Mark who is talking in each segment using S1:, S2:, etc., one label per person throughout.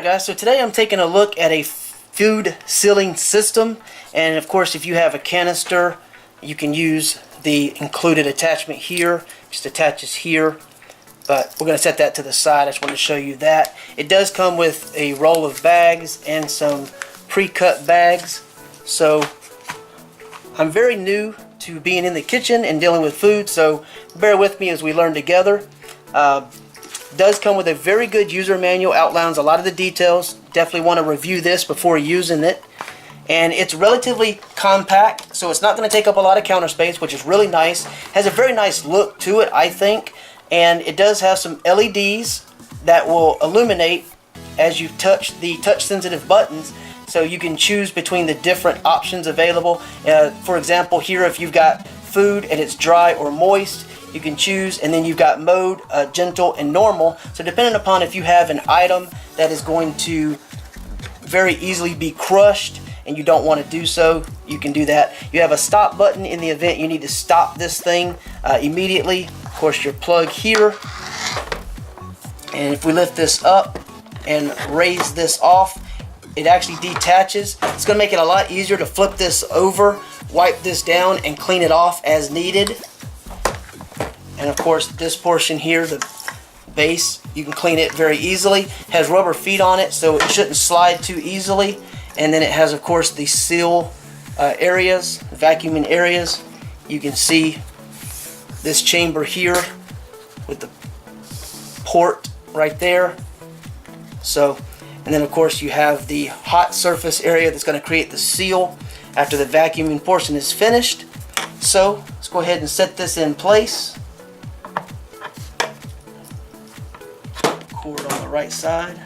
S1: Alright guys, so today I'm taking a look at a food sealing system, and of course if you have a canister you can use the included attachment here. Just attaches here, but we're going to set that to the side. I just wanted to show you that. It does come with a roll of bags and some pre-cut bags, so I'm very new to being in the kitchen and dealing with food, so bear with me as we learn together. Does come with a very good user manual, outlines a lot of the details. Definitely want to review this before using it. And it's relatively compact, so it's not going to take up a lot of counter space, which is really nice. Has a very nice look to it, I think. And it does have some LEDs that will illuminate as you touch the touch-sensitive buttons, so you can choose between the different options available. For example, here if you've got food and it's dry or moist, you can choose, and then you've got mode, gentle, and normal. So depending upon if you have an item that is going to very easily be crushed and you don't want to do so, you can do that. You have a stop button in the event you need to stop this thing immediately. Of course, your plug here. And if we lift this up and raise this off, it actually detaches. It's going to make it a lot easier to flip this over, wipe this down, and clean it off as needed. And of course, this portion here, the base, you can clean it very easily. Has rubber feet on it, so it shouldn't slide too easily. And then it has, of course, the seal areas, vacuuming areas. You can see this chamber here with the port right there. So, and then of course you have the hot surface area that's going to create the seal after the vacuuming portion is finished. So let's go ahead and set this in place. Cord on the right side.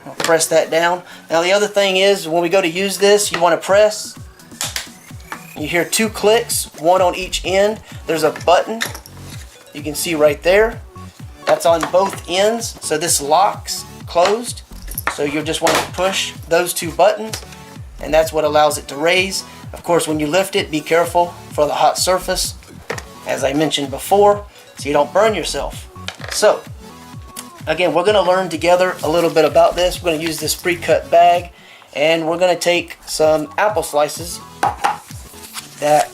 S1: I'll press that down. Now the other thing is, when we go to use this, you want to press. You hear two clicks, one on each end. There's a button you can see right there. That's on both ends, so this locks closed. So you'll just want to push those two buttons, and that's what allows it to raise. Of course, when you lift it, be careful for the hot surface, as I mentioned before, so you don't burn yourself. So, again, we're going to learn together a little bit about this. We're going to use this pre-cut bag, and we're going to take some apple slices that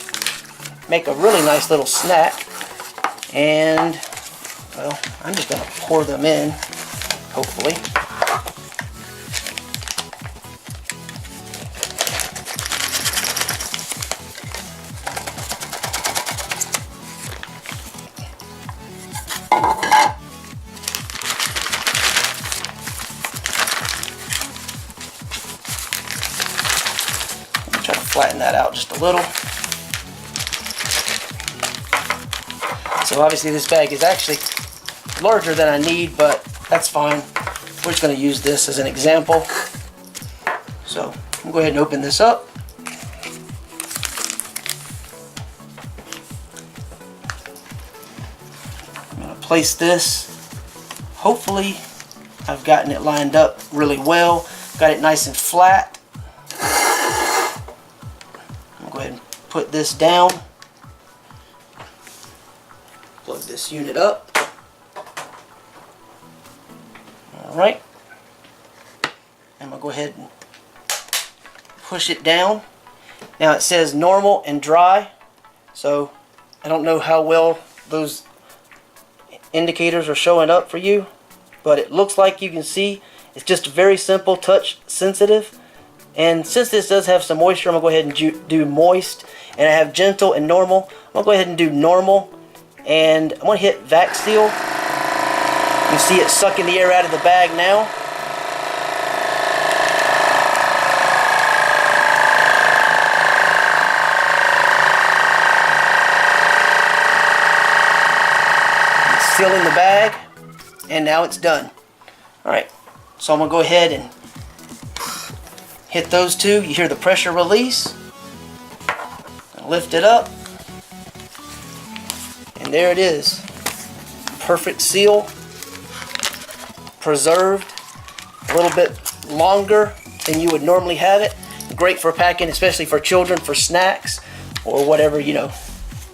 S1: make a really nice little snack, and, well, I'm just going to pour them in, hopefully. Try to flatten that out just a little. So obviously this bag is actually larger than I need, but that's fine. We're just going to use this as an example. So I'm going to go ahead and open this up. I'm going to place this. Hopefully I've gotten it lined up really well. Got it nice and flat. I'm going to go ahead and put this down. Plug this unit up. Alright. I'm going to go ahead and push it down. Now it says normal and dry, so I don't know how well those indicators are showing up for you, but it looks like you can see it's just very simple, touch sensitive. And since this does have some moisture, I'm going to go ahead and do moist. And I have gentle and normal. I'm going to go ahead and do normal. And I'm going to hit vac seal. You see it sucking the air out of the bag now. It's sealing the bag, and now it's done. Alright, so I'm going to go ahead and hit those two. You hear the pressure release. Lift it up. And there it is. Perfect seal. Preserved. A little bit longer than you would normally have it. Great for packing, especially for children, for snacks, or whatever, you know,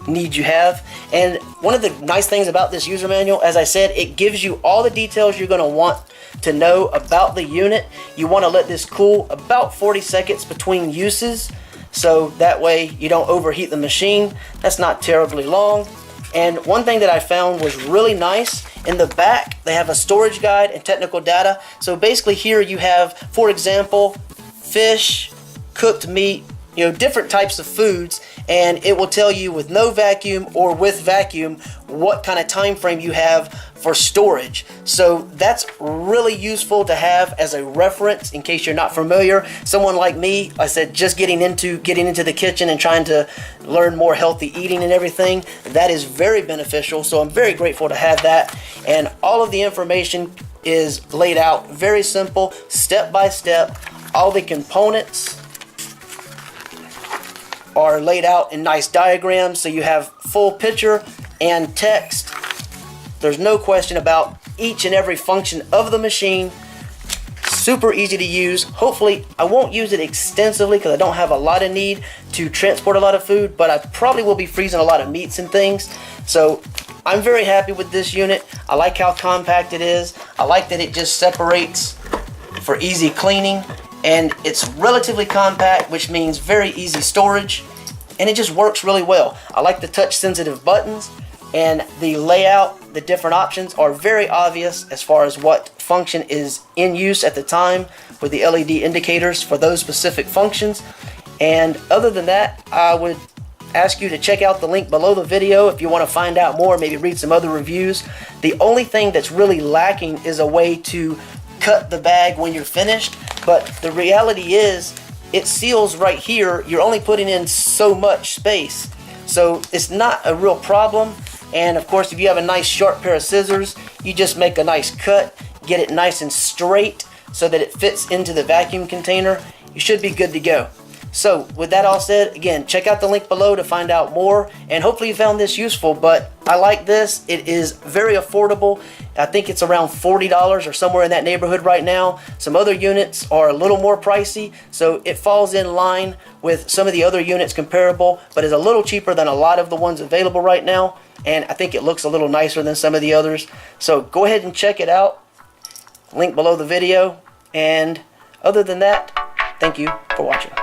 S1: need you have. And one of the nice things about this user manual, as I said, it gives you all the details you're going to want to know about the unit. You want to let this cool about 40 seconds between uses, so that way you don't overheat the machine. That's not terribly long. And one thing that I found was really nice, in the back they have a storage guide and technical data. So basically here you have, for example, fish, cooked meat, you know, different types of foods, and it will tell you with no vacuum or with vacuum what kind of time frame you have for storage. So that's really useful to have as a reference in case you're not familiar. Someone like me, I said, just getting into the kitchen and trying to learn more healthy eating and everything, that is very beneficial. So I'm very grateful to have that, and all of the information is laid out very simple, step by step. All the components are laid out in nice diagrams, so you have full picture and text. There's no question about each and every function of the machine. Super easy to use. Hopefully I won't use it extensively because I don't have a lot of need to transport a lot of food, but I probably will be freezing a lot of meats and things. So I'm very happy with this unit. I like how compact it is. I like that it just separates for easy cleaning, and it's relatively compact, which means very easy storage, and it just works really well. I like the touch sensitive buttons, and the layout, the different options are very obvious as far as what function is in use at the time with the LED indicators for those specific functions. And other than that, I would ask you to check out the link below the video if you want to find out more, maybe read some other reviews. The only thing that's really lacking is a way to cut the bag when you're finished, but the reality is it seals right here. You're only putting in so much space, so it's not a real problem. And of course, if you have a nice sharp pair of scissors, you just make a nice cut, get it nice and straight so that it fits into the vacuum container. You should be good to go. So with that all said, again, check out the link below to find out more, and hopefully you found this useful. But I like this. It is very affordable. I think it's around $40 or somewhere in that neighborhood right now. Some other units are a little more pricey, so it falls in line with some of the other units comparable, but is a little cheaper than a lot of the ones available right now, and I think it looks a little nicer than some of the others. So go ahead and check it out. Link below the video. And other than that, thank you for watching.